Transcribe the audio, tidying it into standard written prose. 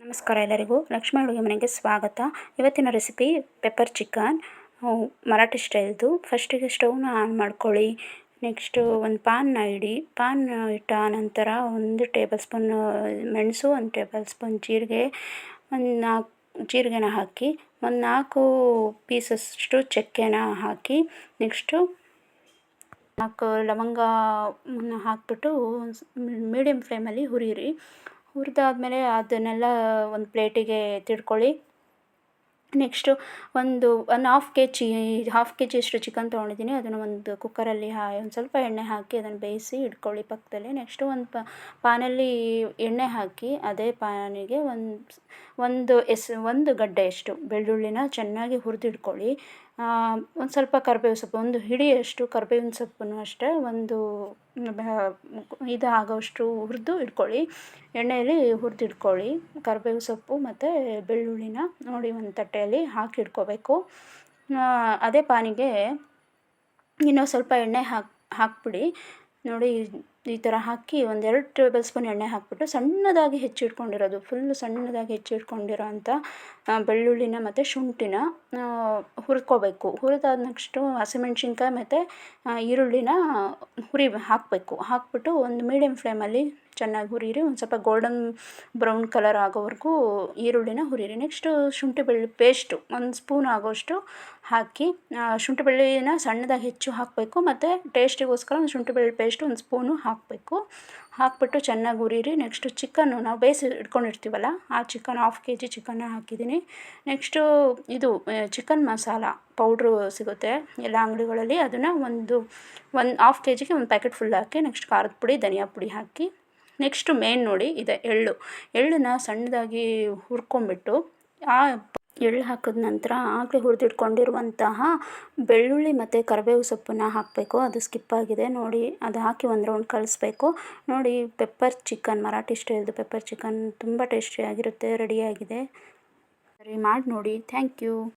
ನಮಸ್ಕಾರ ಎಲ್ಲರಿಗೂ. ಲಕ್ಷ್ಮಿ ಅಡುಗೆ ಮನೆಗೆ ಸ್ವಾಗತ. ಇವತ್ತಿನ ರೆಸಿಪಿ ಪೆಪ್ಪರ್ ಚಿಕನ್, ಮರಾಠಿ ಸ್ಟೈಲ್ದು. ಫಸ್ಟಿಗೆ ಸ್ಟವ್ನ ಆನ್ ಮಾಡ್ಕೊಳ್ಳಿ. ನೆಕ್ಸ್ಟು ಒಂದು ಪಾನ್ನ ಇಡಿ. ಪಾನ್ ಇಟ್ಟ ನಂತರ 1 ಟೇಬಲ್ ಸ್ಪೂನ್ ಮೆಣಸು, 1 ಟೇಬಲ್ ಸ್ಪೂನ್ ಜೀರಿಗೆ, ಒಂದು 4 ಜೀರಿಗೆನ ಹಾಕಿ, ಒಂದು 4 ಪೀಸಷ್ಟು ಚಕ್ಕೆನ ಹಾಕಿ, ನೆಕ್ಸ್ಟು 4 ಲವಂಗ ಹಾಕಿಬಿಟ್ಟು ಮೀಡಿಯಮ್ ಫ್ಲೇಮಲ್ಲಿ ಹುರಿಯಿರಿ. ಹುರಿದಾದ್ಮೇಲೆ ಅದನ್ನೆಲ್ಲ ಒಂದು ಪ್ಲೇಟಿಗೆ ಎತ್ತಿಟ್ಕೊಳ್ಳಿ. ನೆಕ್ಸ್ಟು ಒಂದು ಹಾಫ್ ಕೆ ಜಿಯಷ್ಟು ಚಿಕನ್ ತೊಗೊಂಡಿದ್ದೀನಿ. ಅದನ್ನು ಒಂದು ಕುಕ್ಕರಲ್ಲಿ ಒಂದು ಸ್ವಲ್ಪ ಎಣ್ಣೆ ಹಾಕಿ ಅದನ್ನು ಬೇಯಿಸಿ ಇಟ್ಕೊಳ್ಳಿ ಪಕ್ಕದಲ್ಲಿ. ನೆಕ್ಸ್ಟು ಒಂದು ಪಾನಲ್ಲಿ ಎಣ್ಣೆ ಹಾಕಿ ಅದೇ ಪಾನಿಗೆ ಒಂದು ಗಡ್ಡೆಯಷ್ಟು ಬೆಳ್ಳುಳ್ಳಿನ ಚೆನ್ನಾಗಿ ಹುರಿದಿಟ್ಕೊಳ್ಳಿ. ಒಂದು ಸ್ವಲ್ಪ ಕರಿಬೇವು ಸೊಪ್ಪು, ಒಂದು ಹಿಡಿಯಷ್ಟು ಕರಿಬೇವಿನ ಸೊಪ್ಪನ್ನು ಅಷ್ಟೇ ಒಂದು ಆಗೋಷ್ಟು ಹುರಿದು ಇಟ್ಕೊಳ್ಳಿ. ಎಣ್ಣೆಯಲ್ಲಿ ಹುರಿದಿಟ್ಕೊಳ್ಳಿ ಕರಿಬೇವು ಸೊಪ್ಪು ಮತ್ತು ಬೆಳ್ಳುಳ್ಳಿನ ನೋಡಿ ಒಂದು ತಟ್ಟೆಯಲ್ಲಿ ಹಾಕಿ ಇಟ್ಕೋಬೇಕು. ಅದೇ ಪಾನಿಗೆ ಇನ್ನೂ ಸ್ವಲ್ಪ ಎಣ್ಣೆ ಹಾಕ್ಬಿಡಿ. ನೋಡಿ ಈ ಥರ ಹಾಕಿ 1-2 ಟೇಬಲ್ ಸ್ಪೂನ್ ಎಣ್ಣೆ ಹಾಕಿಬಿಟ್ಟು ಸಣ್ಣದಾಗಿ ಹೆಚ್ಚಿಟ್ಕೊಂಡಿರೋದು, ಫುಲ್ಲು ಸಣ್ಣದಾಗಿ ಹೆಚ್ಚಿಟ್ಕೊಂಡಿರೋ ಅಂಥ ಬೆಳ್ಳುಳ್ಳಿನ ಮತ್ತು ಶುಂಠಿನ ಹುರ್ಕೋಬೇಕು. ಹುರಿದಾದ ನೆಕ್ಸ್ಟು ಹಸಿಮೆಣ್ಸಿನ್ಕಾಯಿ ಮತ್ತು ಈರುಳ್ಳಿನ ಹಾಕಬೇಕು. ಹಾಕ್ಬಿಟ್ಟು ಒಂದು ಮೀಡಿಯಮ್ ಫ್ಲೇಮಲ್ಲಿ ಚೆನ್ನಾಗಿ ಹುರಿಯಿರಿ. ಒಂದು ಸ್ವಲ್ಪ ಗೋಲ್ಡನ್ ಬ್ರೌನ್ ಕಲರ್ ಆಗೋವರೆಗೂ ಈರುಳ್ಳಿನ ಹುರಿಯಿರಿ. ನೆಕ್ಸ್ಟು ಶುಂಠಿ ಬೆಳ್ಳುಳ್ಳಿ ಪೇಸ್ಟು 1 ಸ್ಪೂನ್ ಆಗೋಷ್ಟು ಹಾಕಿ, ಶುಂಠಿ ಬೆಳ್ಳುಳ್ಳಿನ ಸಣ್ಣದಾಗಿ ಹೆಚ್ಚು ಹಾಕಬೇಕು ಮತ್ತು ಟೇಸ್ಟಿಗೋಸ್ಕರ ಒಂದು ಶುಂಠಿ ಬೆಳ್ಳುಳ್ಳಿ ಪೇಸ್ಟು 1 ಸ್ಪೂನು ಹಾಕಬೇಕು. ಹಾಕ್ಬಿಟ್ಟು ಚೆನ್ನಾಗಿ ಹುರಿಯಿರಿ. ನೆಕ್ಸ್ಟು ಚಿಕನ್ನು ನಾವು ಬೇಯಿಸಿ ಇಟ್ಕೊಂಡಿರ್ತೀವಲ್ಲ, ಆ ಚಿಕನ್ 1/2 kg ಚಿಕನ್ನ ಹಾಕಿದ್ದೀನಿ. ನೆಕ್ಸ್ಟು ಇದು ಚಿಕನ್ ಮಸಾಲ ಪೌಡ್ರು ಸಿಗುತ್ತೆ ಎಲ್ಲ ಅಂಗಡಿಗಳಲ್ಲಿ, ಅದನ್ನು ಒಂದು 1/2 kgಗೆ ಒಂದು ಪ್ಯಾಕೆಟ್ ಫುಲ್ ಹಾಕಿ, ನೆಕ್ಸ್ಟ್ ಖಾರದ ಪುಡಿ, ಧನಿಯಾ ಪುಡಿ ಹಾಕಿ, ನೆಕ್ಸ್ಟು ಮೇನ್ ನೋಡಿ ಇದೆ ಎಳ್ಳನ್ನ ಸಣ್ಣದಾಗಿ ಹುರ್ಕೊಂಬಿಟ್ಟು ಎಳ್ಳು ಹಾಕಿದ ನಂತರ ಆಗಲೇ ಹುರಿದಿಟ್ಕೊಂಡಿರುವಂತಹ ಬೆಳ್ಳುಳ್ಳಿ ಮತ್ತು ಕರಿಬೇವು ಸೊಪ್ಪನ್ನು ಹಾಕಬೇಕು. ಅದು ಸ್ಕಿಪ್ ಆಗಿದೆ ನೋಡಿ. ಅದು ಹಾಕಿ ಒಂದು ರೌಂಡ್ ಕಲಿಸ್ಬೇಕು. ನೋಡಿ ಪೆಪ್ಪರ್ ಚಿಕನ್, ಮರಾಠಿ ಸ್ಟೈಲ್ದು ಪೆಪ್ಪರ್ ಚಿಕನ್ ತುಂಬ ಟೇಸ್ಟಿಯಾಗಿರುತ್ತೆ. ರೆಡಿಯಾಗಿದೆ. ಸರಿ ಮಾಡಿ ನೋಡಿ. Thank you.